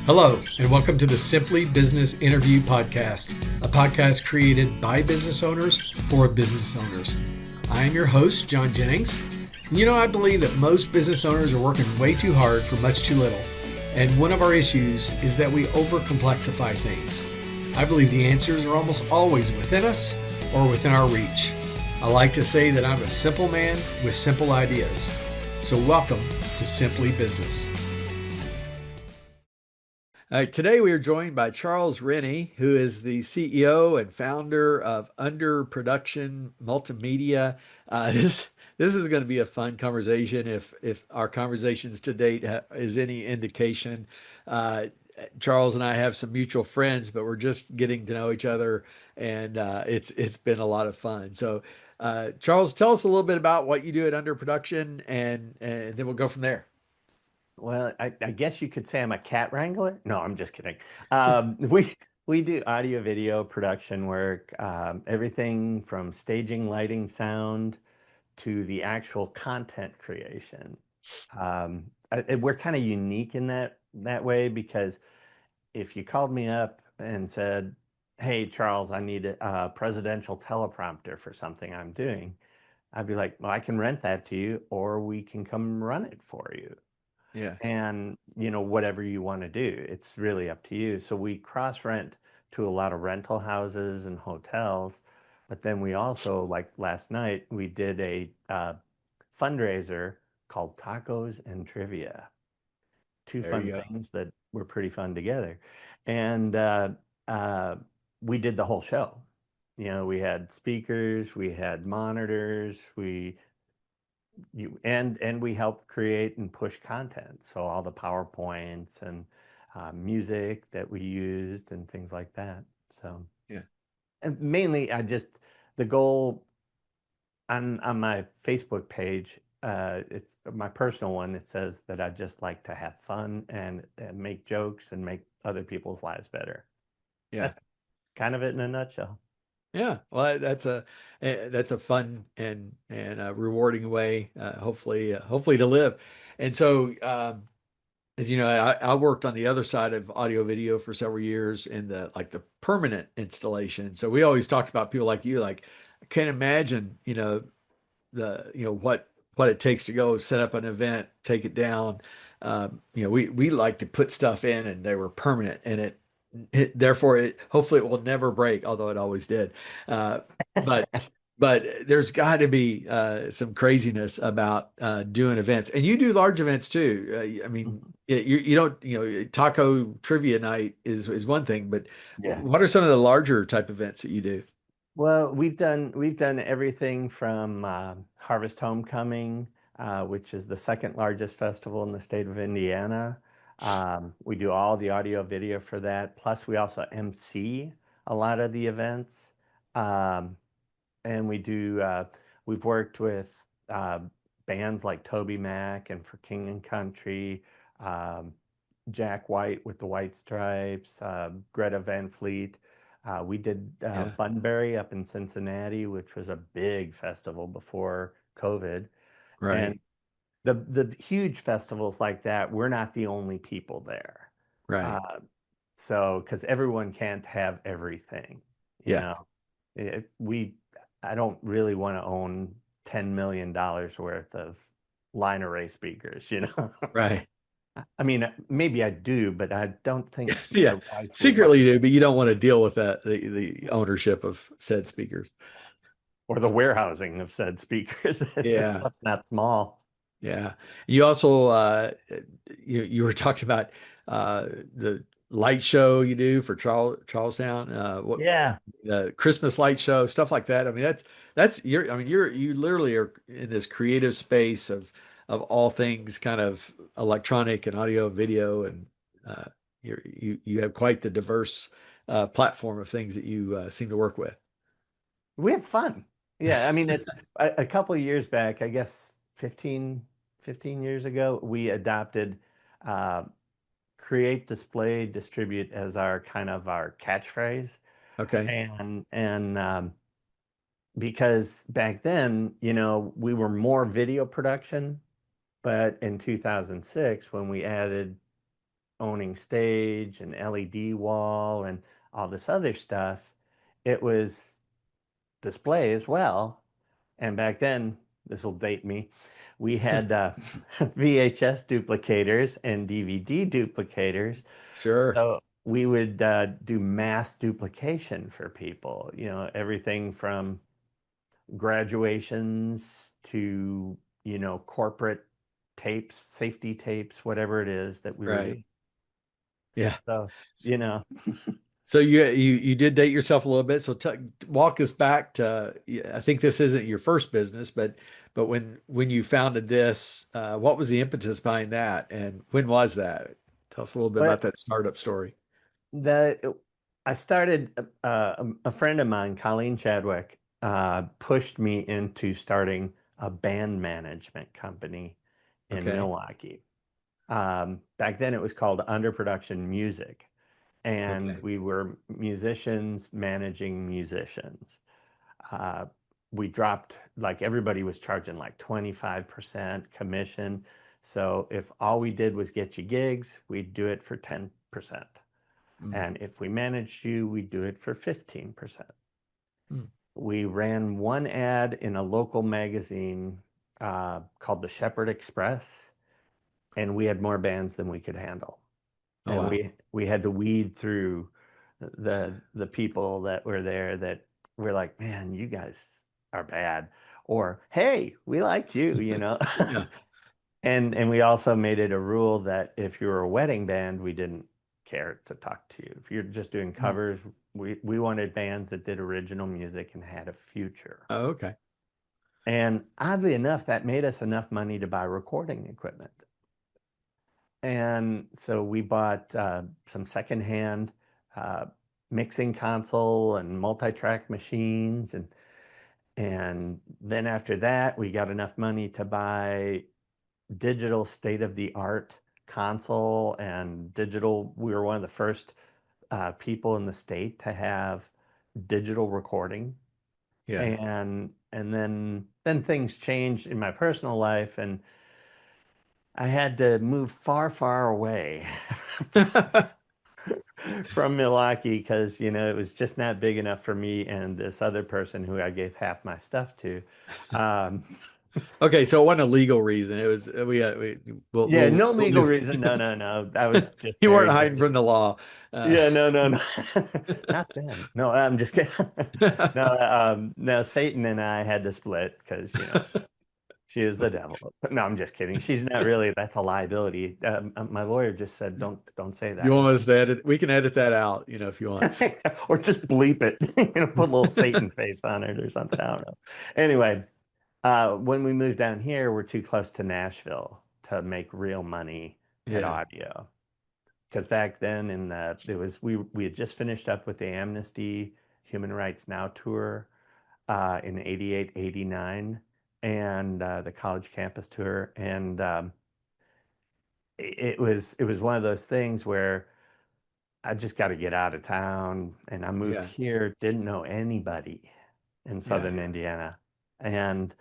Hello, and welcome to the Simply Business Interview Podcast, a podcast created by business owners for business owners. I am your host, John Jennings. I believe that most business owners are working way too hard for much too little. And one of our issues is that we overcomplexify things. I believe the answers are almost always within us or within our reach. I like to say that I'm a simple man with simple ideas. So welcome to Simply Business. All right, today we are joined by Charles Renne, who is the CEO and founder of Under Production Multimedia. This is going to be a fun conversation if our conversations to date is any indication. Uh, Charles and I have some mutual friends, but we're just getting to know each other, and it's been a lot of fun. So, Charles, tell us a little bit about what you do at Under Production, and then we'll go from there. Well, I guess you could say I'm a cat wrangler. No, I'm just kidding. We do audio video production work, everything from staging, lighting, sound to the actual content creation. We're kind of unique in that way because if you called me up and said, "Hey, Charles, I need a presidential teleprompter for something I'm doing," I'd be like, "Well, I can rent that to you, or we can come run it for you." Yeah. And whatever you want to do, it's really up to you. So we cross rent to a lot of rental houses and hotels, but then we also, like last night, we did a fundraiser called Tacos and Trivia. Two There you fun go. things that were pretty fun together. And uh, we did the whole show. We had speakers, we had monitors, and we help create and push content. So all the PowerPoints and music that we used and things like that. So, Yeah. and mainly, the goal on my Facebook page. It's my personal one. It says that I just like to have fun and make jokes and make other people's lives better. Yeah. That's kind of it in a nutshell. Yeah, well, that's a fun and rewarding way, hopefully to live. And so, as you know, I worked on the other side of audio video for several years in the permanent installation. So we always talked about people like you, like I can't imagine, what it takes to go set up an event, take it down. We like to put stuff in, and they were permanent, and therefore it hopefully it will never break, although it always did. Uh, but but there's got to be some craziness about doing events, and you do large events too. I mean, Mhm. you don't taco trivia night is one thing, but Yeah. what are some of the larger type events that you do? Well, we've done everything from Harvest Homecoming, which is the second largest festival in the state of Indiana. We do all the audio video for that. Plus, we also MC a lot of the events, um, and we've worked with uh, bands like Toby Mac and For King and Country, um, Jack White with the White Stripes, Greta Van Fleet. We did Yeah, Bunbury up in Cincinnati, which was a big festival before COVID. right, And the huge festivals like that, we're not the only people there. right. Uh, so, because everyone can't have everything, you Yeah, know, it, we, I don't really want to own $10 million worth of line array speakers. right. I mean, maybe I do, but I don't think my Yeah, wife would let secretly you me, do, but you don't want to deal with the ownership of said speakers. or the warehousing of said speakers. That Yeah, stuff's not small. yeah. You also you were talking about the light show you do for Charlestown, what Yeah. the Christmas light show, stuff like that. I mean, that's you literally are in this creative space of all things kind of electronic and audio, video, and uh, you have quite the diverse platform of things that you seem to work with. We have fun. Yeah, I mean, it's a couple of years back, I guess 15 years ago, we adopted uh, create, display, distribute as our kind of our catchphrase. Okay. And because back then, we were more video production, but in 2006, when we added owning stage and LED wall and all this other stuff, it was display as well. And back then, this will date me, we had VHS duplicators and DVD duplicators. Sure. So we would do mass duplication for people, everything from graduations to, corporate tapes, safety tapes, whatever it is that we were Right. doing. Yeah. So, you know, So you did date yourself a little bit. So walk us back to, I think this isn't your first business, but when you founded this, what was the impetus behind that, and when was that? Tell us a little bit about but that startup story. the I started a friend of mine, Colleen Chadwick, pushed me into starting a band management company in Okay. Milwaukee. Back then, it was called Underproduction Music, and Okay. we were musicians managing musicians. Uh, we dropped, like, everybody was charging like 25% commission. So if all we did was get you gigs, we'd do it for 10%. Mm. And if we managed you, we'd do it for 15%. Mm. We ran one ad in a local magazine called the Shepherd Express, and we had more bands than we could handle. Oh And wow. we had to weed through the people that were there that were like, man, you guys are bad, or hey, we like you. Yeah. And we also made it a rule that if you were a wedding band, we didn't care to talk to you. If you're just doing Mm. covers, we wanted bands that did original music and had a future. Oh, okay. And oddly enough, that made us enough money to buy recording equipment. And so we bought some secondhand uh, mixing console and multi-track machines, and then after that, we got enough money to buy digital state-of-the-art console and digital. We were one of the first people in the state to have digital recording, Yeah. and then things changed in my personal life, and I had to move far, far away from Milwaukee because, it was just not big enough for me and this other person who I gave half my stuff to. Um, Okay, so it wasn't a legal reason. It was we yeah, no we'll legal do. reason. No, no, no. I was just You weren't very hiding busy. from the law. Yeah, no, no, no. Not then. No, I'm just kidding. No, no, Satan and I had to split because, she is the devil. No, I'm just kidding. She's not really. That's a liability. My lawyer just said, don't say You that. want us to edit? We can edit that out, if you want. Or just bleep it, put a little Satan face on it or something. I don't know. Anyway, when we moved down here, we're too close to Nashville to make real money at Yeah. audio. Because back then, it was we had just finished up with the Amnesty Human Rights Now tour in 88, 89, and the college campus tour, and it was one of those things where I just got to get out of town. And I moved Yeah. here, didn't know anybody in Yeah. Southern Indiana, and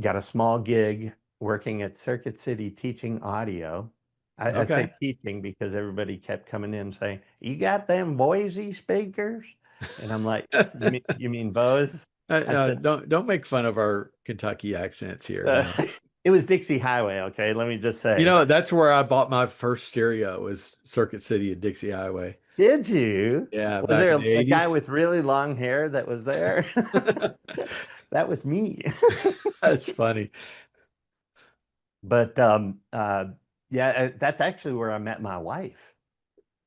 got a small gig working at Circuit City teaching audio. I say Okay. teaching because everybody kept coming in saying, "You got them Boise speakers?" And I'm like, "You mean Bose?" I said, Don't make fun of our Kentucky accents here uh, now. "It was Dixie Highway." Okay, let me just say. That's where I bought my first stereo was Circuit City at Dixie Highway. Did you? Yeah, Was back there in the a guy 80s. with really long hair that was there? That was me. That's funny. But yeah, that's actually where I met my wife.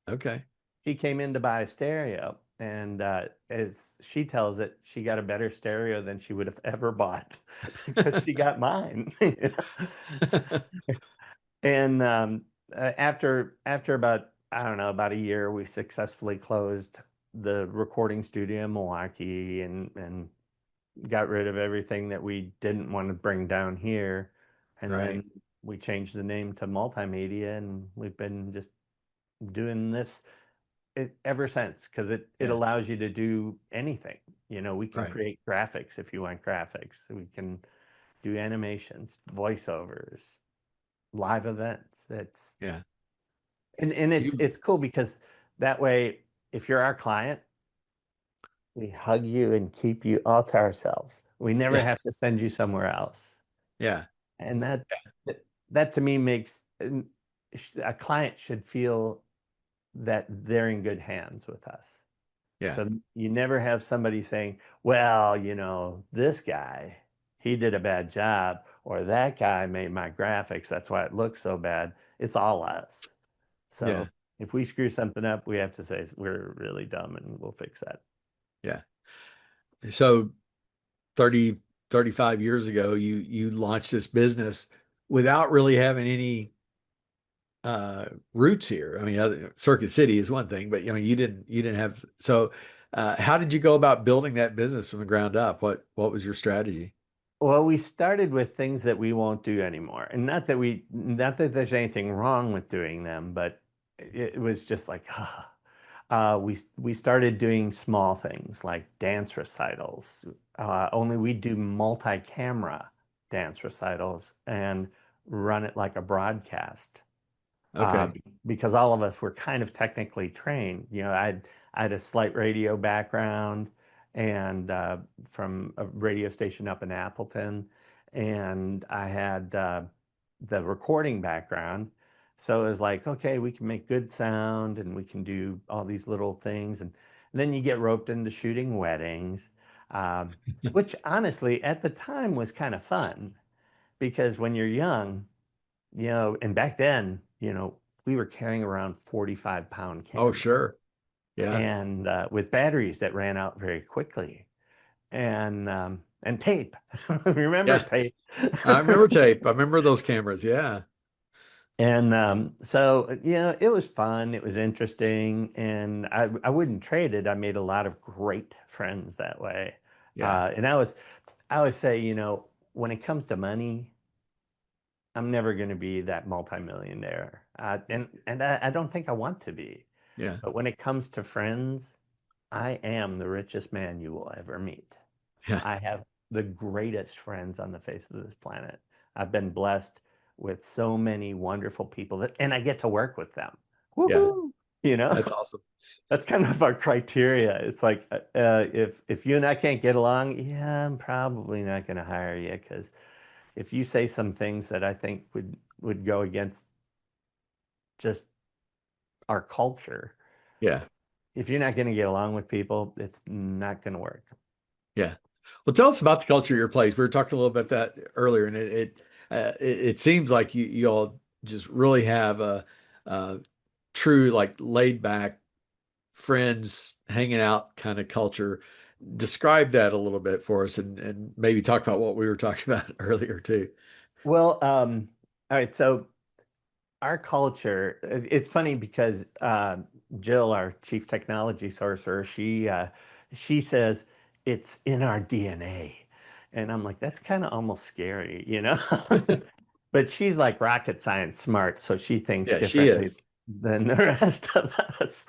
Okay. She came in to buy a stereo, and as she tells it, she got a better stereo than she would have ever bought because she got mine. And after about, I don't know, about a year, we successfully closed the recording studio in Milwaukee, and got rid of everything that we didn't want to bring down here. And Right. then we changed the name to Multimedia, and we've been just doing this ever since, because it Yeah. allows you to do anything. We can Right. create graphics if you want graphics. We can do animations, voiceovers, live events. It's Yeah. And it's You, it's cool because that way, if you're our client, we hug you and keep you all to ourselves. We never yeah, have to send you somewhere else. yeah, And that to me makes a client should feel that they're in good hands with us. yeah, So you never have somebody saying, well, this guy, he did a bad job, or that guy made my graphics. That's why it looks so bad. It's all us. yeah, So if we screw something up, we have to say we're really dumb and we'll fix that. yeah. So 30, 35 years ago, you launched this business without really having any roots here. I mean, Circuit City is one thing, but you didn't have. So, how did you go about building that business from the ground up? What was your strategy? Well, we started with things that we won't do anymore. And not that there's anything wrong with doing them, but it was just like, we started doing small things like dance recitals. Only we do multi-camera dance recitals and run it like a broadcast. uh, Okay. because all of us were kind of technically trained. I had a slight radio background and from a radio station up in Appleton, and I had the recording background. So it was like, okay, we can make good sound and we can do all these little things. And then you get roped into shooting weddings, um, which honestly at the time was kind of fun because when you're young, and back then, we were carrying around 45-pound Oh, cameras sure. Yeah. and with batteries that ran out very quickly and tape. Remember Yeah. tape? I remember tape. I remember those cameras. Yeah. And so, it was fun. It was interesting. And I wouldn't trade it. I made a lot of great friends that way. Yeah. And I always say, when it comes to money, I'm never going to be that multimillionaire. And I don't think I want to be. Yeah. But when it comes to friends, I am the richest man you will ever meet. Yeah. I have the greatest friends on the face of this planet. I've been blessed with so many wonderful people and I get to work with them. Yeah. Woohoo! You know, That's awesome. that's kind of our criteria. It's like if you and I can't get along, yeah, I'm probably not going to hire you because if you say some things that I think would go against just our culture, Yeah. if you're not going to get along with people, it's not going to work. Yeah. Well, tell us about the culture of your place. We were talking a little bit about that earlier, and it seems like you all just really have a true like laid back friends hanging out kind of culture. Describe that a little bit for us, and maybe talk about what we were talking about earlier too. Well, all right. So our culture, it's funny because Jill, our chief technology sorcerer, she says it's in our DNA. And I'm like, that's kind of almost scary, you know? But she's like rocket science smart, so she thinks Yeah, she differently is. than the rest of us.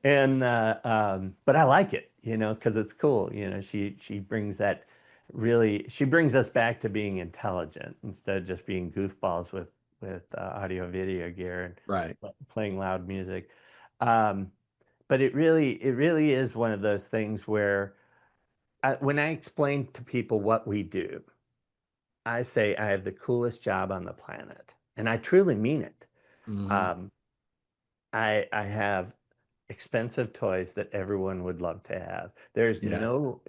And but I like it, because it's cool. She brings that she brings us back to being intelligent instead of just being goofballs with audio video gear and Right. playing loud music. Um, but it really is one of those things where when I explain to people what we do, I say I have the coolest job on the planet, and I truly mean it. Hmm. Um, I have expensive toys that everyone would love to have. There's Yeah.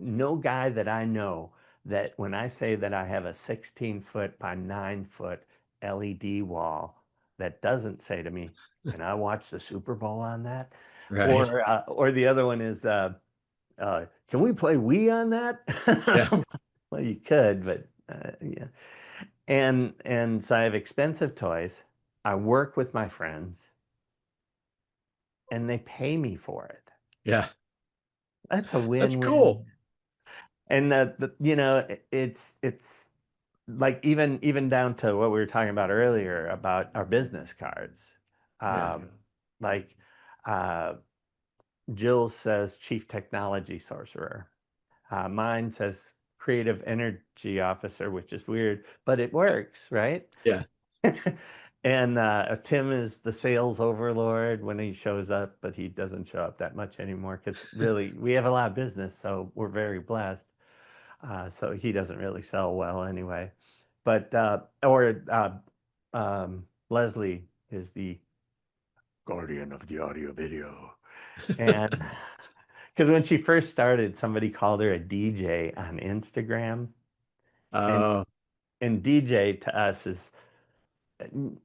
no guy that I know that when I say that I have a 16-foot by 9-foot LED wall that doesn't say to me, "Can I watch the Super Bowl on that?" Right. Or the other one is, "Can we play Wii on Yeah. that?" Well, you could, but yeah. And so I have expensive toys. I work with my friends, and they pay me for it. Yeah. That's a That's win-win. cool. And it's like even down to what we were talking about earlier about our business cards. Yeah. Um, like uh, Jill says chief technology sorcerer. Mine says creative energy officer, which is weird, but it works, right? Yeah. And Tim is the sales overlord when he shows up, but he doesn't show up that much anymore because really we have a lot of business, so we're very blessed. So he doesn't really sell well anyway. But Leslie is the guardian of the audio video. And because when she first started, somebody called her a DJ on Instagram. And Uh, and DJ to us is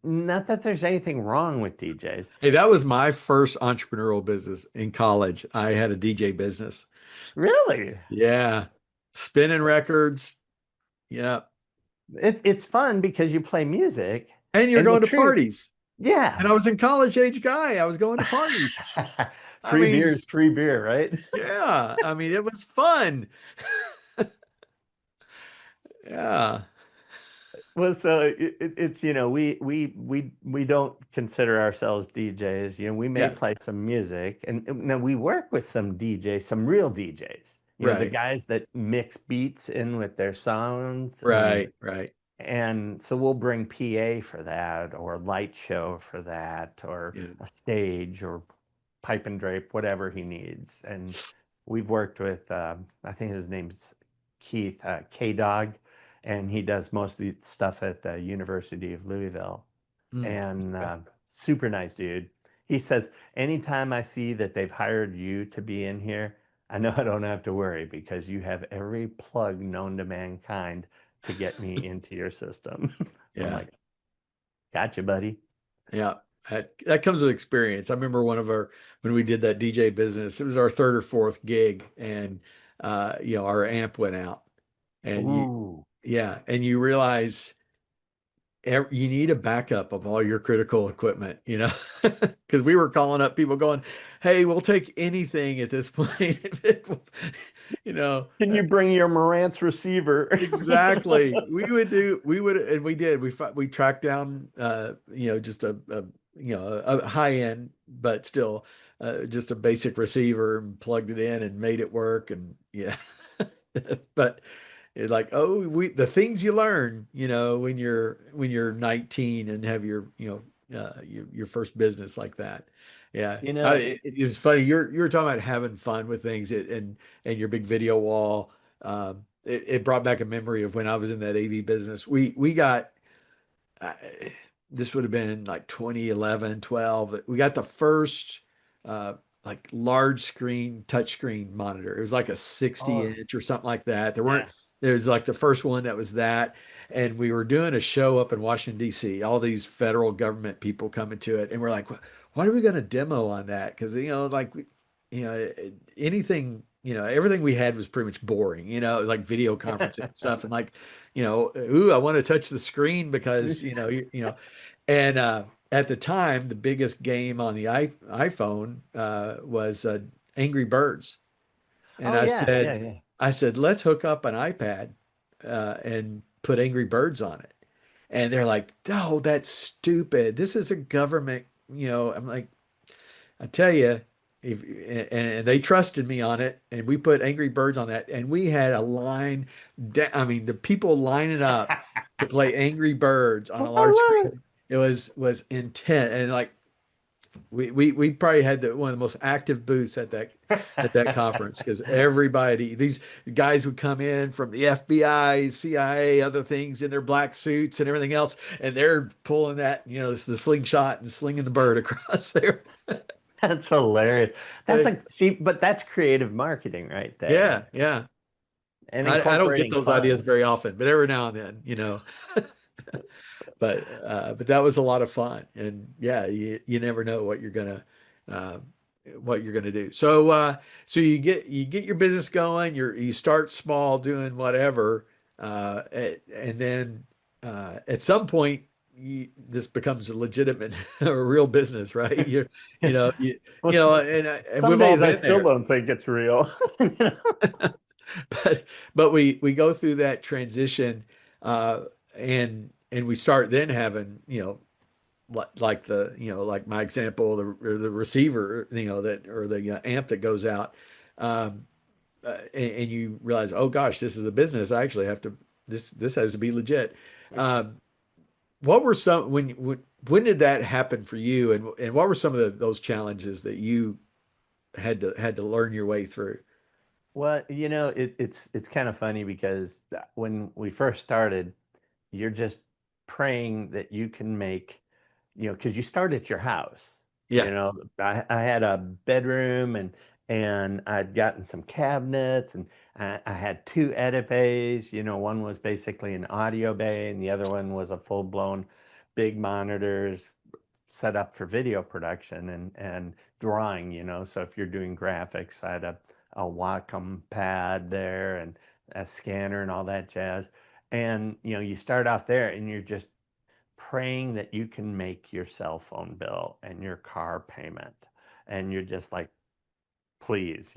not that there's anything wrong with DJs. hey, that was my first entrepreneurial business in college. I had a DJ business. Really? Yeah. Spinning records. Yeah. It's fun because you play music. And you're And the going to truth, parties. And yeah. I was in college age guy. I was going to parties. I Free beer mean, is free beer, right? yeah. I mean, it was fun. Yeah. Well, so it's we don't consider ourselves DJs. We may Yeah. play some music, and now we work with some DJs, some real DJs. The Right. guys that mix beats in with their sounds, and Right. Right. and so we'll bring PA for that, or light show for that, or Yeah. a stage, or pipe and drape, whatever he needs. And we've worked with, I think his name's Keith, K-Dog, and he does most of the stuff at the University of Louisville. Mm. And Okay. super nice dude. He says, anytime I see that they've hired you to be in here, I know I don't have to worry because you have every plug known to mankind to get me into your system. I'm Yeah. like, gotcha, buddy. Yeah. That comes with experience. I remember when we did that DJ business, it was our third or fourth gig, and our amp went out. And Ooh. and you realize you need a backup of all your critical equipment, because we were calling up people going, "Hey, we'll take anything at this point." You know, Can uh, you bring your Marantz receiver? exactly. We would, and we did. We tracked down, just a high end, but still, just a basic receiver and plugged it in and made it work. And yeah, but it's like, oh, the things you learn, when you're 19 and have your first business like that. Yeah. You know, It was funny. You're talking about having fun with things, and your big video wall. It brought back a memory of when I was in that AV business. We got uh, this would have been like 2011, 12. We got the first uh, like large screen touchscreen monitor. It was like a 60 oh, inch or something like that. yeah. There was like the first one that was that. And we were doing a show up in Washington, D.C., all these federal government people coming to it. And we're like, what are we going to demo on that? Because, anything, everything we had was pretty much boring. It was like video conferencing and stuff. And like, ooh, I want to touch the screen because, and at the time, the biggest game on the iPhone was Angry Birds. And Oh, yeah, yeah, yeah. I said, let's hook up an iPad and put Angry Birds on it. And they're like, oh, that's stupid. This is a government, I'm like, I tell you, and they trusted me on it, and we put Angry Birds on that, and we had a line. I mean, the people lining up to play Angry Birds on a large I love screen. It was intense, and like we probably had one of the most active booths at that conference because these guys would come in from the FBI, CIA, other things in their black suits and everything else, and they're pulling that, the slingshot and slinging the bird across there. That's hilarious. That's But like, see, but that's creative marketing right yeah, there, yeah. and I don't get incorporating those ideas fun. very often, but every now and then. But that was a lot of fun, and yeah, you never know uh, what you're gonna do. So you get your business going. You start small, doing whatever, and then at some point this becomes a legitimate a real business, right? You know you Well, and some we've all days I been still there. don't think it's real. You know? But we go through that transition, and we start then having, like my example, the receiver, that, or the amp that goes out, um, and you realize, oh gosh, this is a business. I actually have to, this has to be legit. Um, what were some when did that happen for you, and what were some of those challenges that you had to learn your way through? Well, it's kind of funny because when we first started, you're just praying that you can make, because you start at your house. Yeah, I had a bedroom and I'd gotten some cabinets and I had two edit one was basically an audio bay and the other one was a full-blown big monitors set up for video production and drawing, So if you're doing graphics, I had a Wacom pad there and a scanner and all that jazz. And you start off there and you're just praying that you can make your cell phone bill and your car payment. And you're just like, please.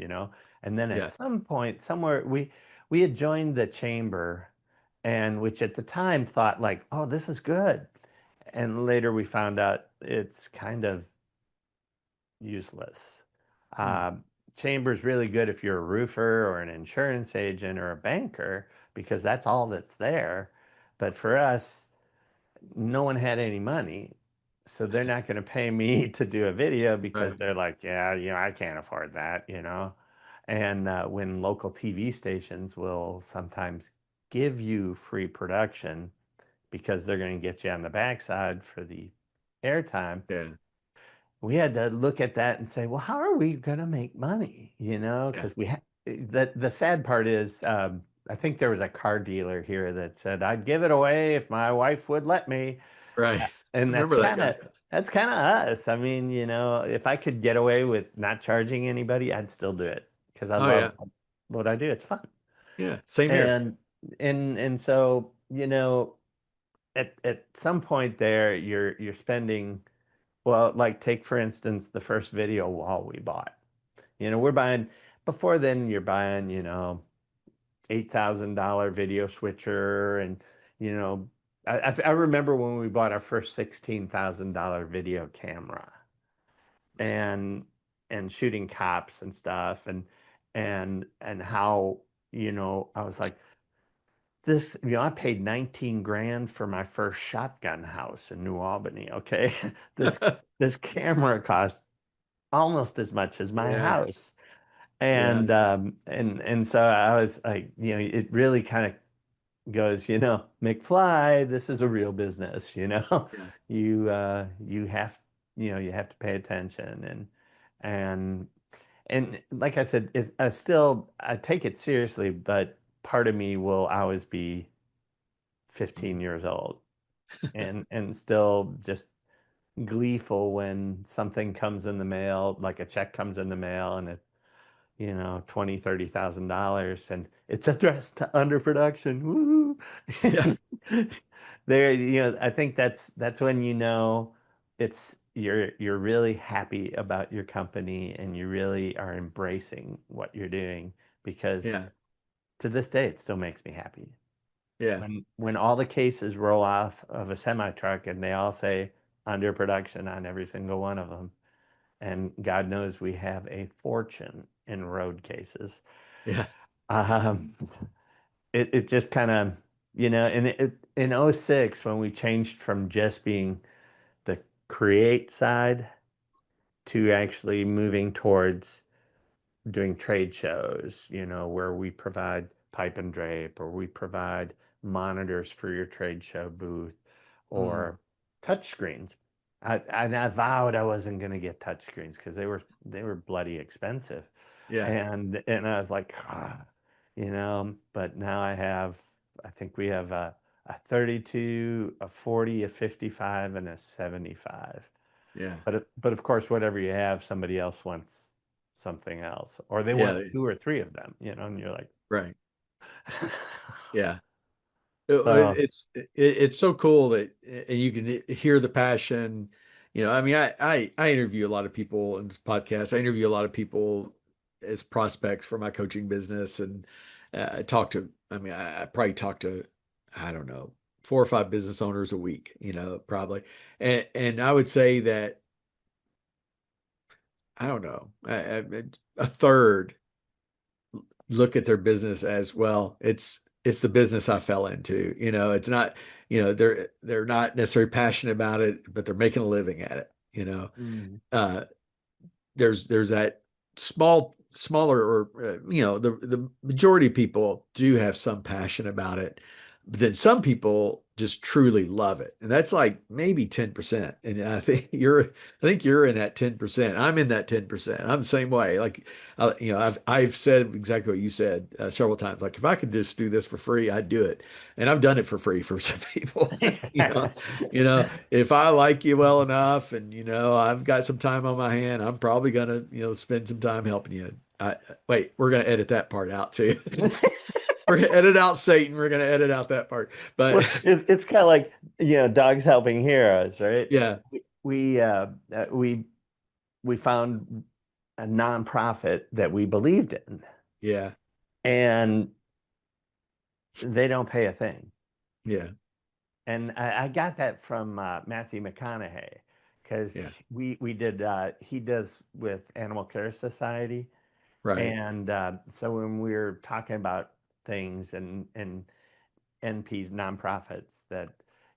And then at yeah, some point, somewhere we had joined the chamber and which at the time thought like, oh, this is good. And later we found out it's kind of useless. mm, Uh, Chamber's really good if you're a roofer or an insurance agent or a banker because that's all that's there. But for us, no one had any money. So they're not going to pay me to do a video because right, they're like, yeah, I can't afford that. And when local TV stations will sometimes give you free production because they're going to get you on the backside for the airtime, yeah, we had to look at that and say, well, how are we going to make money? yeah, Because the sad part is, I think there was a car dealer here that said, I'd give it away if my wife would let me. right. I And that's remember that kind guy. of that's kind of us. I mean, if I could get away with not charging anybody, I'd still do it because I Oh yeah, love what I do. It's fun. yeah. Same here. And and so, at some point there, you're spending, well, like take for instance the first video wall we bought. We're buying before then you're buying, $8,000 video switcher and you know I remember when we bought our first $16,000 video camera and shooting cops and stuff and how I was like this, I paid 19 grand for my first shotgun house in New Albany, okay? this this camera cost almost as much as my Yeah, house. yeah, And so I was like, it really kind of goes, McFly, this is a real business, yeah, you have you have to pay attention and and like I said, I take it seriously, but part of me will always be 15 years old and still just gleeful when something comes in the mail, like a check comes in the mail and it 20, $30,000 and it's addressed to underproduction. Woo! yeah, There, I think that's when you're really happy about your company and you really are embracing what you're doing because yeah, to this day it still makes me happy. yeah, When all the cases roll off of a semi truck and they all say underproduction on every single one of them, and God knows we have a fortune in road cases. yeah, Um, it just kind of, in '06 when we changed from just being the create side to actually moving towards doing trade shows, where we provide pipe and drape or we provide monitors for your trade show booth mm, or touch screens. I vowed I wasn't going to get touch screens because they were bloody expensive. yeah, And I was like, but now I think we have a 32, a 40, a 55, and a 75. yeah, But of course, whatever you have, somebody else wants something else, or they want yeah, two or three of them, and you're like, right. Yeah. so It's so cool that and you can hear the passion. I mean, I interview a lot of people in this podcast. I interview a lot of people as prospects for my coaching business, and I talk to. I mean, I probably talk to, I don't know, 4 or 5 business owners a week. Probably, and I would say that I don't know, a third look at their business as well. it's the business I fell into. It's not, they're not necessarily passionate about it, but they're making a living at it. Mm. Uh, there's that smaller, or the majority of people do have some passion about it, but then some people just truly love it, and that's like maybe 10%. And I think you're in that 10%. I'm in that 10%. I'm the same way. Like, I've said exactly what you said several times. Like, if I could just do this for free, I'd do it. And I've done it for free for some people. you know if I like you well enough, and I've got some time on my hand, I'm probably gonna spend some time helping you. Wait, we're gonna edit that part out too. We're gonna edit out Satan. We're gonna edit out that part. But Well, it's kind of like, dogs helping heroes, right? yeah, We we found a nonprofit that we believed in, yeah, and they don't pay a thing. yeah, And I got that from Matthew McConaughey, because yeah. we did he does with Animal Care Society, Right. and so when we were talking about things and NPs, nonprofits that,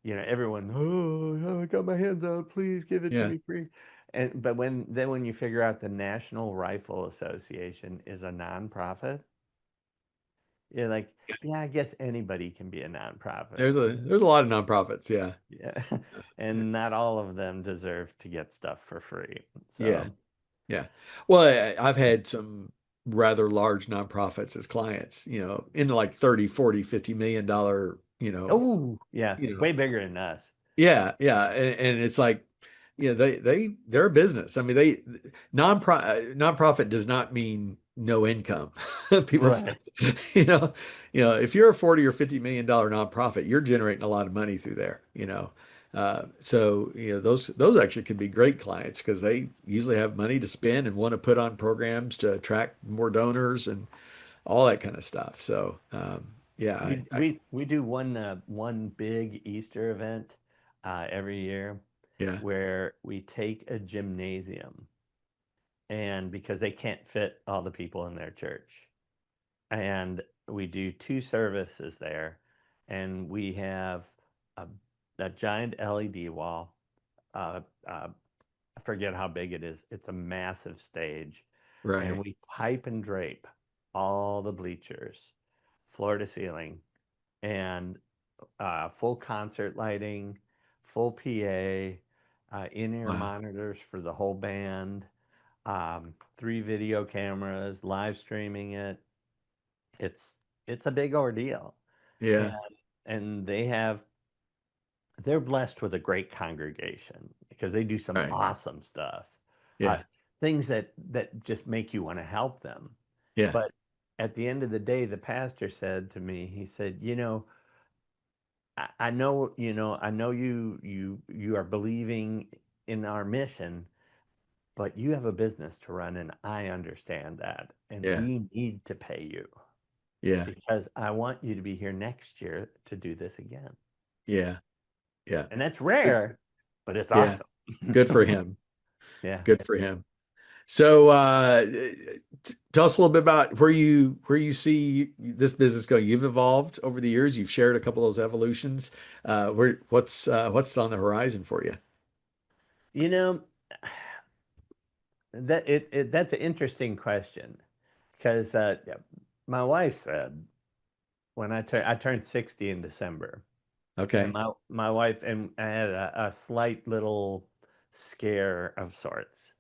everyone, oh, I got my hands out, please give it to Yeah. me free. And but when you figure out the National Rifle Association is a nonprofit, you're like, yeah, I guess anybody can be a nonprofit. There's a lot of nonprofits. Yeah. Yeah. And not all of them deserve to get stuff for free. Yeah. So, Yeah. Well, I've had some rather large nonprofits as clients, in the like 30, 40, $50 million, oh, yeah, you know, way bigger than us. yeah, yeah, and it's like, they're a business. I mean, nonprofit does not mean no income. People say, Right. you know, if you're a 40 or $50 million nonprofit, you're generating a lot of money through there. So those actually can be great clients because they usually have money to spend and want to put on programs to attract more donors and all that kind of stuff. So yeah, We do one big Easter event every year, yeah, where we take a gymnasium, and because they can't fit all the people in their church, and we do two services there, and we have a, a giant LED wall. Uh, uh, I forget how big it is. It's a massive stage, and right, we pipe and drape all the bleachers, floor to ceiling, and full concert lighting, full PA, in-ear wow, monitors for the whole band, three video cameras, live streaming it. It's it's a big ordeal, and yeah, they're blessed with a great congregation because they do some right, awesome stuff, uh, yeah, things that just make you want to help them. yeah, But at the end of the day, the pastor said to me, he said, I know, I know you are believing in our mission, but you have a business to run, and I understand that, and yeah, we need to pay you yeah, because I want you to be here next year to do this again. yeah, yeah. And that's Good- rare, but it's Yeah, awesome. good for him. Yeah. Good for him. So, tell us a little bit about where you see this business going. You've evolved over the years. You've shared a couple of those evolutions. What's on the horizon for you? You know, that's an interesting question, because my wife said, when I turned 60 in December, and Okay. my wife, and I had a slight little scare of sorts,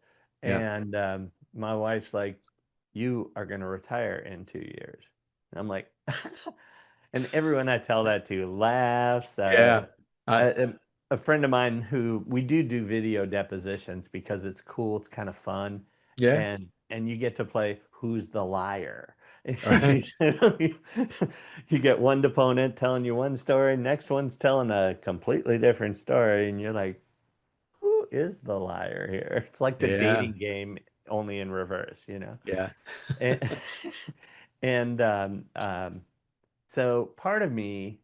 Yeah. and my wife's like, "You are going to retire in 2 years." And I'm like, and everyone I tell that to laughs. Yeah. I, A friend of mine, who we do video depositions because it's cool, it's kind of fun, yeah. and you get to play who's the liar. All right. You get one opponent telling you one story, next one's telling a completely different story, and you're like, who is the liar here? It's like the Yeah. dating game, only in reverse. Yeah. And, and so part of me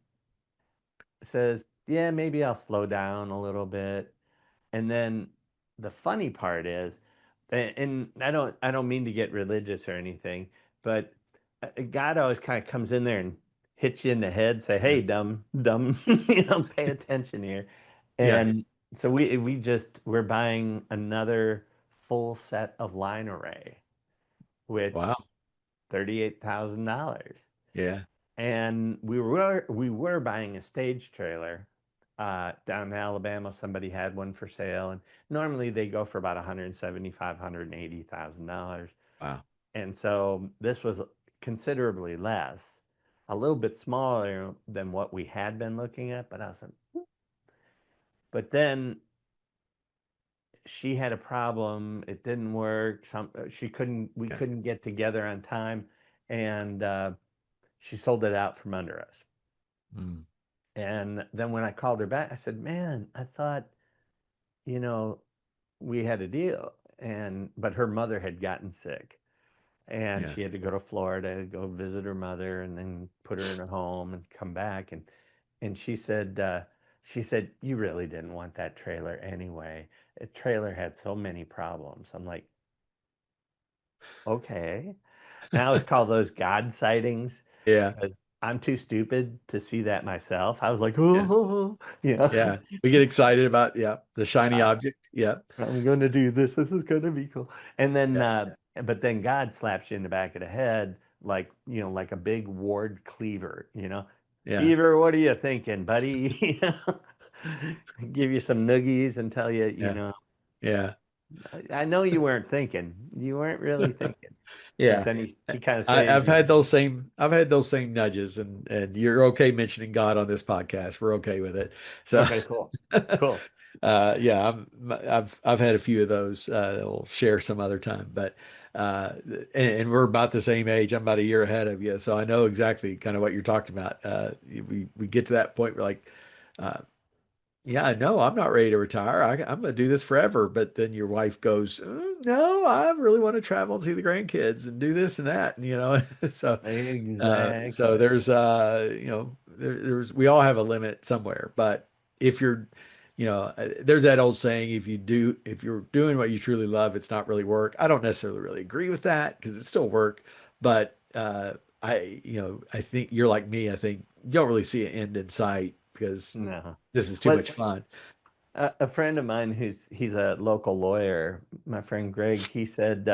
says, yeah, maybe I'll slow down a little bit. And then the funny part is, and I don't mean to get religious or anything, but God always kind of comes in there and hit you in the head, say, Yeah. "Hey, dumb, dumb, pay attention here." Yeah. And so we're buying another full set of line array, which Wow. $38,000. Yeah. And we were buying a stage trailer down in Alabama. Somebody had one for sale, and normally they go for about 175, $180,000. Wow. And so this was considerably less, a little bit smaller than what we had been looking at. But I was like, but then she had a problem. It didn't work. We Yeah. couldn't get together on time, and she sold it out from under us. Mm. And then when I called her back, I said, "Man, I thought, you know, we had a deal." And but her mother had gotten sick, and Yeah. she had to go to Florida to go visit her mother, and then put her in a home and come back. And she said, "You really didn't want that trailer anyway. The trailer had so many problems." I'm like, "Okay." And I always call those God sightings Yeah. because I'm too stupid to see that myself. I was like, Yeah. "Oh, Yeah. We get excited about, yeah, the shiny I- object. Yeah. I'm going to do this. This is going to be cool." And then, Yeah. but then God slaps you in the back of the head, like, like a big ward cleaver, Yeah. Beaver, what are you thinking, buddy? Give you some noogies and tell you, Yeah. Yeah. I know you weren't thinking. You weren't really thinking. But Yeah. then he kind of I've saves you. had those same nudges, and you're okay mentioning God on this podcast. We're okay with it. So Okay, cool. Cool. yeah, I've had a few of those that we'll share some other time, but and we're about the same age. I'm about a year ahead of you, so I know exactly kind of what you're talking about. We get to that point where like uh, yeah, no, I'm not ready to retire. I'm going to do this forever. But then your wife goes, no, I really want to travel and see the grandkids and do this and that. And, so, so Exactly. there's, there's, we all have a limit somewhere. But if you're, there's that old saying, if you're doing what you truly love, it's not really work. I don't necessarily really agree with that because it's still work. But, I think you're like me. I think you don't really see an end in sight because No. this is too Well, much fun. a friend of mine he's a local lawyer, my friend Greg, he said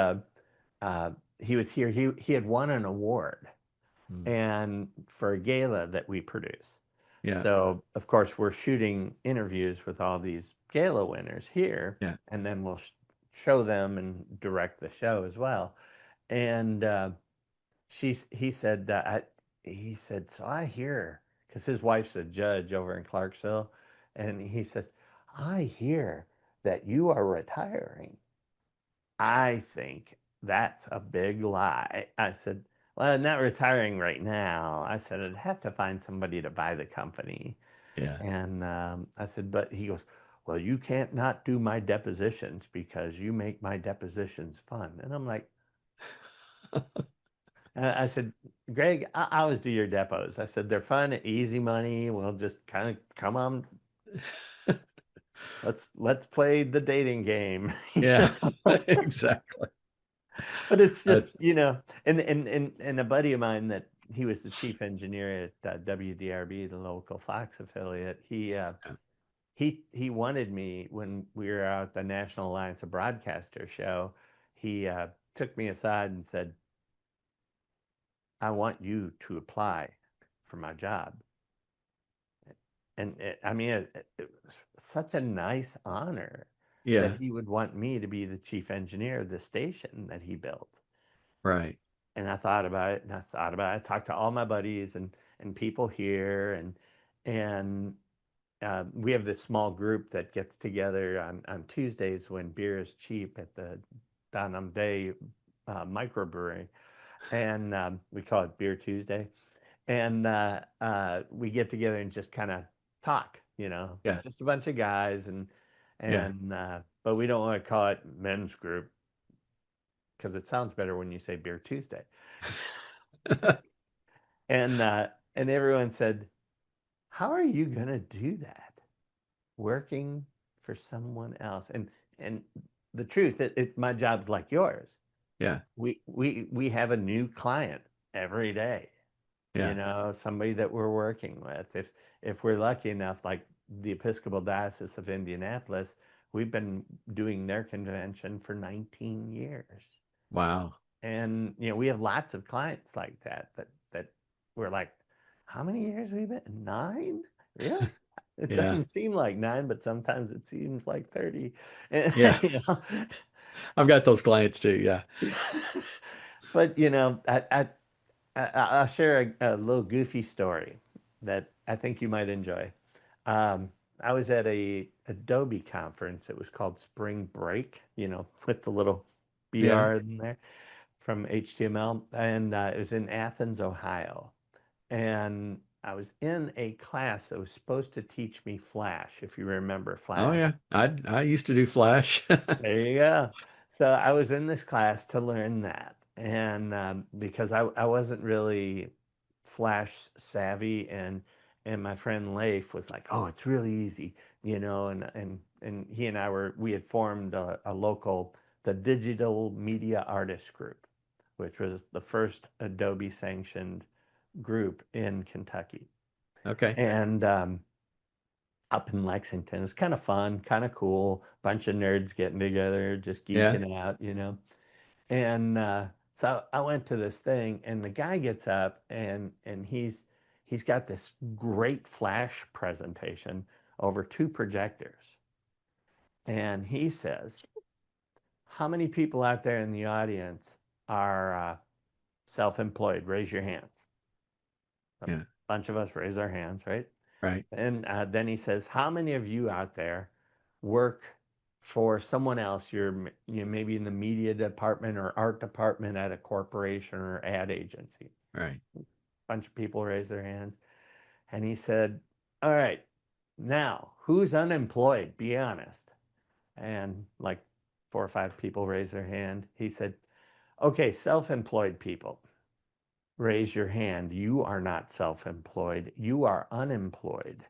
uh, he was here. He had won an award Mm. and for a gala that we produce. Yeah, So of course we're shooting interviews with all these gala winners here, yeah, and then we'll show them and direct the show as well. And he said he said, "So I hear," because his wife's a judge over in Clarksville, and he says, "I hear that you are retiring." I think that's a big lie. I said, "Well, I'm not retiring right now." I said, "I'd have to find somebody to buy the company." yeah. And I said, "But," he goes, "Well, you can't not do my depositions because you make my depositions fun." And I'm like, I said, "Greg, I always do your depots." I said, "They're fun, easy money. We'll just kind of come on. Let's play the dating game." Yeah, exactly. But it's Uh, just, and a buddy of mine that he was the chief engineer at WDRB, the local Fox affiliate. He wanted me when we were out at the National Alliance of Broadcasters show. He took me aside and said, "I want you to apply for my job." And I mean, it was such a nice honor that yeah, he would want me to be the chief engineer of the station that he built. right. And I thought about it, and I thought about it. I talked to all my buddies and people here, and we have this small group that gets together on Tuesdays when beer is cheap at the Donham Day microbrewery, and we call it Beer Tuesday. And we get together and just kind of talk, Yeah, just a bunch of guys, and yeah, but we don't want to call it men's group because it sounds better when you say Beer Tuesday. And everyone said, "How are you gonna do that? Working for someone else?" And the truth, my job's like yours. yeah, We have a new client every day. you Yeah. know, somebody that we're working with. If we're lucky enough, like the Episcopal Diocese of Indianapolis, we've been doing their convention for 19 years. Wow. And you know, we have lots of clients like that we're like, how many years have we been? 9? Really? It Yeah. doesn't seem like 9, but sometimes it seems like 30. And, Yeah. you know, I've got those clients too. Yeah. but you know, I'll share a little goofy story that I think you might enjoy. Um, I was at a Adobe conference. It was called Spring Break, you know, with the little Yeah. BR in there from HTML, and it was in Athens, Ohio. And I was in a class that was supposed to teach me Flash, if you remember Oh Flash. yeah. I used to do Flash. There you go. So I was in this class to learn that. And because I wasn't really Flash savvy, and my friend Leif was like, "Oh, it's really easy," you know, and he and we had formed a local, the Digital Media Artists Group, which was the first Adobe sanctioned group in Kentucky. Okay. And up in Lexington. It was kind of fun, kind of cool. Bunch of nerds getting together, just Yeah. geeking out, you know. And so I went to this thing, and the guy gets up, and he's got this great flash presentation over 2 projectors, and he says, "How many people out there in the audience are self-employed? Raise your hands." A Yeah. bunch of us raise our hands, right? Right. And then he says, "How many of you out there work for someone else? You're maybe in the media department or art department at a corporation or ad agency." Right. A bunch of people raise their hands. And he said, "All right, now who's unemployed? Be honest." And like 4 or 5 people raise their hand. He said, "Okay, self-employed people, raise your hand. You are not self-employed. You are unemployed.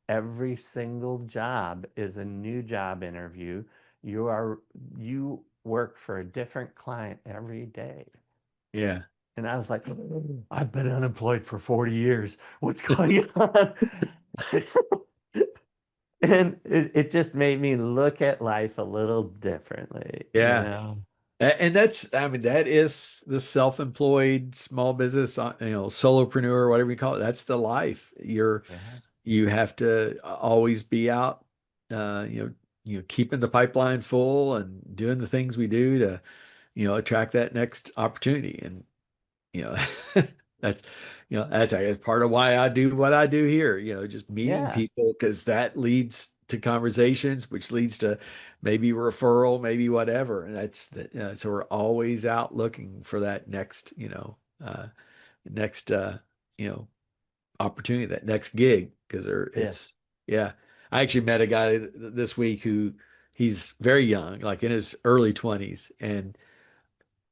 Every single job is a new job interview. You work for a different client every day." Yeah. And I was like, "I've been unemployed for 40 years. What's going on?" And it just made me look at life a little differently, you Yeah. know? And that's, I mean, that is the self-employed small business, solopreneur, whatever you call it. That's the life. Yeah. You have to always be out, uh, you know, keeping the pipeline full and doing the things we do to, attract that next opportunity. And you know that's that's part of why I do what I do here, just meeting Yeah. people, because that leads to conversations, which leads to maybe referral, maybe whatever. And so we're always out looking for that next you know opportunity, that next gig, because Yeah. yeah. I actually met a guy this week who, he's very young, like in his early 20s, and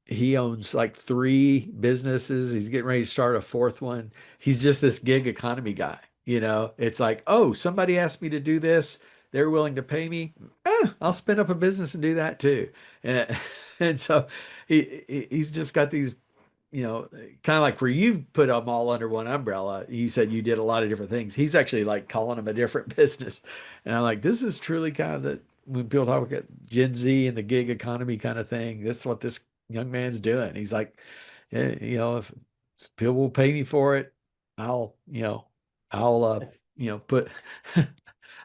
he owns like 3 businesses. He's getting ready to start a 4th one. He's just this gig economy guy. It's like, oh, somebody asked me to do this. They're willing to pay me. I'll spin up a business and do that too. And, and so he's just got these, kind of like where you've put them all under one umbrella. You said you did a lot of different things. He's actually like calling them a different business. And I'm like, this is truly kind of when people talk about Gen Z and the gig economy kind of thing, that's what this young man's doing. He's like, yeah, if people will pay me for it, I'll, I'll, That's put,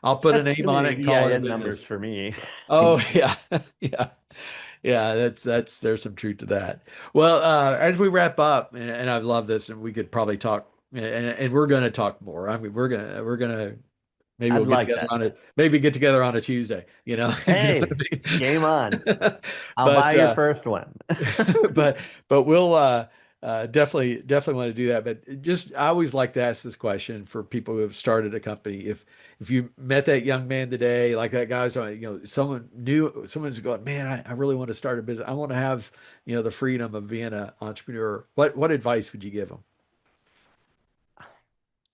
I'll put a that's name too on it many and call it a EIN numbers business. for me. Oh yeah, yeah. Yeah, there's some truth to that. Well, as we wrap up, and I've loved this, and we could probably talk, and we're going to talk more. I mean, we're gonna maybe I'd we'll get like together that. on a Tuesday. If you know Hey, game on. what I mean. I'll buy But your first one. but we'll definitely want to do that. But just, I always like to ask this question for people who have started a company. If you met that young man today, like that guy's, someone's going, man, I really want to start a business. I want to have, the freedom of being an entrepreneur. What advice would you give them?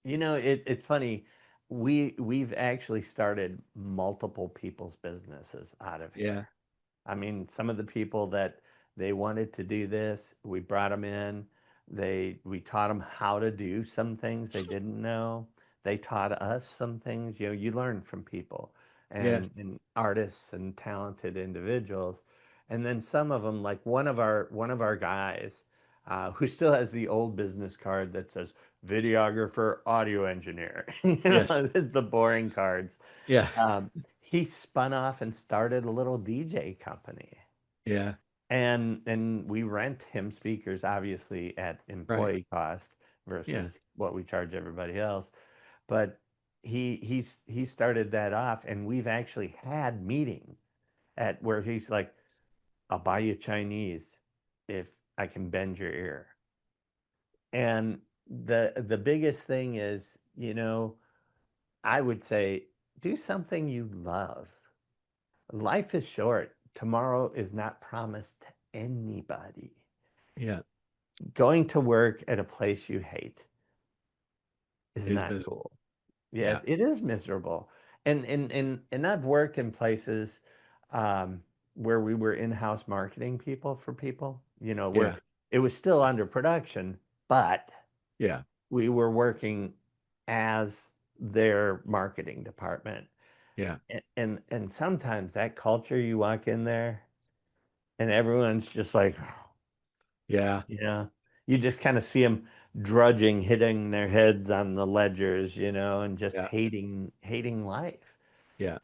You know, it's funny. We've actually started multiple people's businesses out of Yeah. here. I mean, some of the people that they wanted to do this, we brought them in. We taught them how to do some things they didn't know. They taught us some things. You learn from people Yeah. and artists and talented individuals. And then some of them, like one of our guys, who still has the old business card that says videographer, audio engineer, Yes. the boring cards. Yeah. Um, he spun off and started a little DJ company. Yeah. And we rent him speakers, obviously at Right. employee cost Yeah. versus what we charge everybody else. But he started that off, and we've actually had meetings at where he's like, "I'll buy you Chinese if I can bend your ear." And the biggest thing is, I would say, do something you love. Life is short. Tomorrow is not promised to anybody. Yeah. Going to work at a place you hate is Is not miserable. cool. Yeah, Yeah. it is miserable. And I've worked in places um, where we were in-house marketing people for people, where Yeah. it was still under production, but Yeah. we were working as their marketing department. Yeah. And sometimes that culture, you walk in there and everyone's just like, Yeah. yeah, you just kind of see them drudging, hitting their heads on the ledgers, and just Yeah. hating life. Yeah.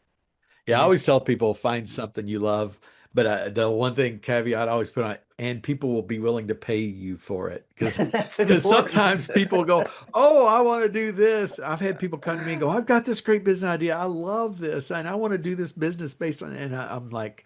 Yeah. I And always tell people find something you love, but the one thing caveat I always put on, and people will be willing to pay you for it that's because important. sometimes people go, "Oh, I want to do this." I've had people come to me and go, "I've got this great business idea. I love this, and I want to do this business based on." And I'm like,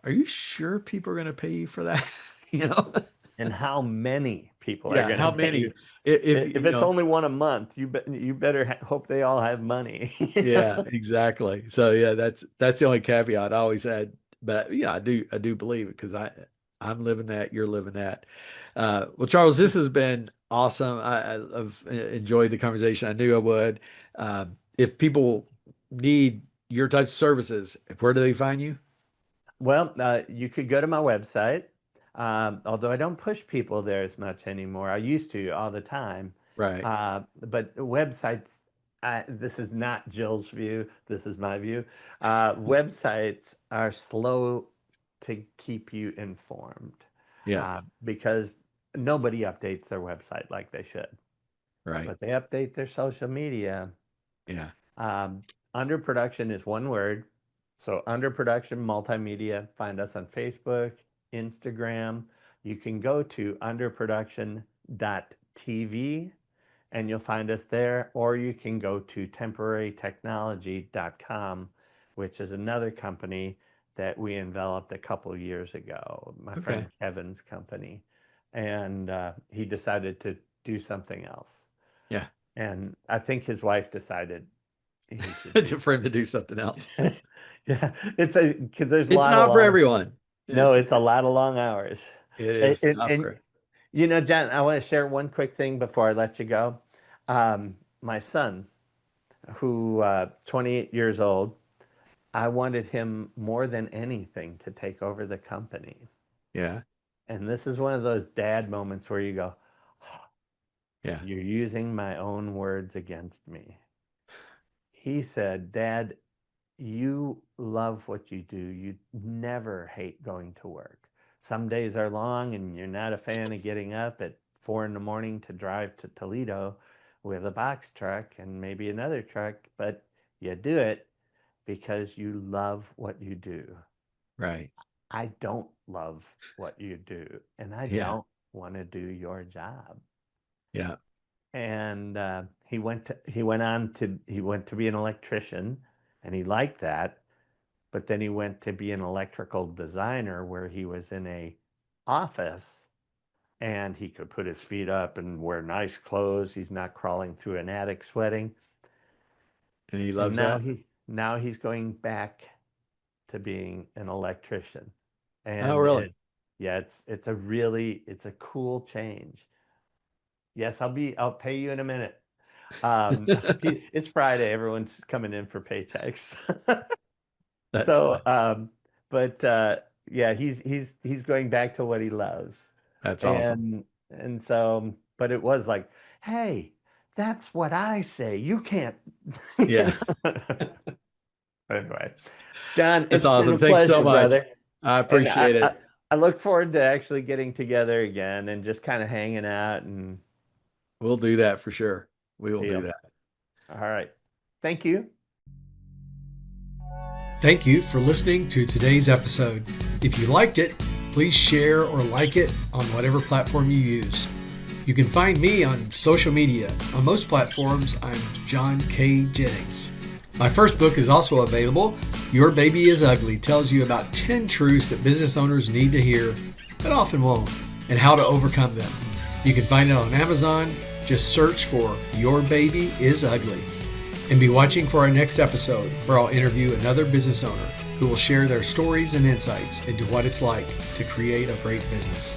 "Are you sure people are going to pay you for that?" You know? And how many people are Yeah. going How to pay many? you? If If you it's know. only one a month, you better hope they all have money. Yeah, exactly. So yeah, that's the only caveat I always had. But yeah, I do believe it because I'm living that, you're living that. Well, Charles, this has been awesome. I've enjoyed the conversation. I knew I would. If people need your types of services, where do they find you? Well, you could go to my website, although I don't push people there as much anymore. I used to all the time. Right. But websites, this is not Jill's view, this is my view. Websites are slow to keep you informed Yeah. because nobody updates their website like they should, Right. but they update their social media. Yeah. um, Under production is one word. So under production multimedia, find us on Facebook, Instagram. You can go to underproduction.tv and you'll find us there, or you can go to temporarytechnology.com, which is another company that we enveloped a couple of years ago, my friend Okay. Kevin's company. And he decided to do something else. Yeah. And I think his wife decided he should do For him to do something else. something. Yeah, because there's a It's lot of not for long. everyone. No, It's it's a lot of long hours. it And, is and, not and for John, I want to share one quick thing before I let you go. My son, who 28 years old, I wanted him more than anything to take over the company. yeah. And this is one of those dad moments where you go, Yeah. "You're using my own words against me." He said, "Dad, you love what you do. You never hate going to work. Some days are long and you're not a fan of getting up at 4 in the morning to drive to Toledo with a box truck and maybe another truck, but you do it because you love what you do. Right. I don't love what you do, and I Yeah. don't want to do your job." Yeah. And he went to be an electrician, and he liked that. But then he went to be an electrical designer where he was in a office and he could put his feet up and wear nice clothes. He's not crawling through an attic sweating. And he And loves that. now he's going back to being an electrician. Oh, And really? yeah, it's a cool change. Yes, I'll pay you in a minute. Um, it's Friday. Everyone's coming in for paychecks. That's So, fun. but yeah, he's going back to what he loves, That's awesome. and And so, but it was like, hey, that's what I say. You can't. Yeah. Anyway, John, That's it's been awesome. a Thanks so pleasure, much. brother. I And appreciate it. I look forward to actually getting together again and just kind of hanging out and We'll do that for sure. We will do deal. that. All right. Thank you. Thank you for listening to today's episode. If you liked it, please share or like it on whatever platform you use. You can find me on social media. On most platforms, I'm John K. Jennings. My first book is also available. Your Baby is Ugly tells you about 10 truths that business owners need to hear, but often won't, and how to overcome them. You can find it on Amazon. Just search for Your Baby is Ugly. And be watching for our next episode, where I'll interview another business owner who will share their stories and insights into what it's like to create a great business.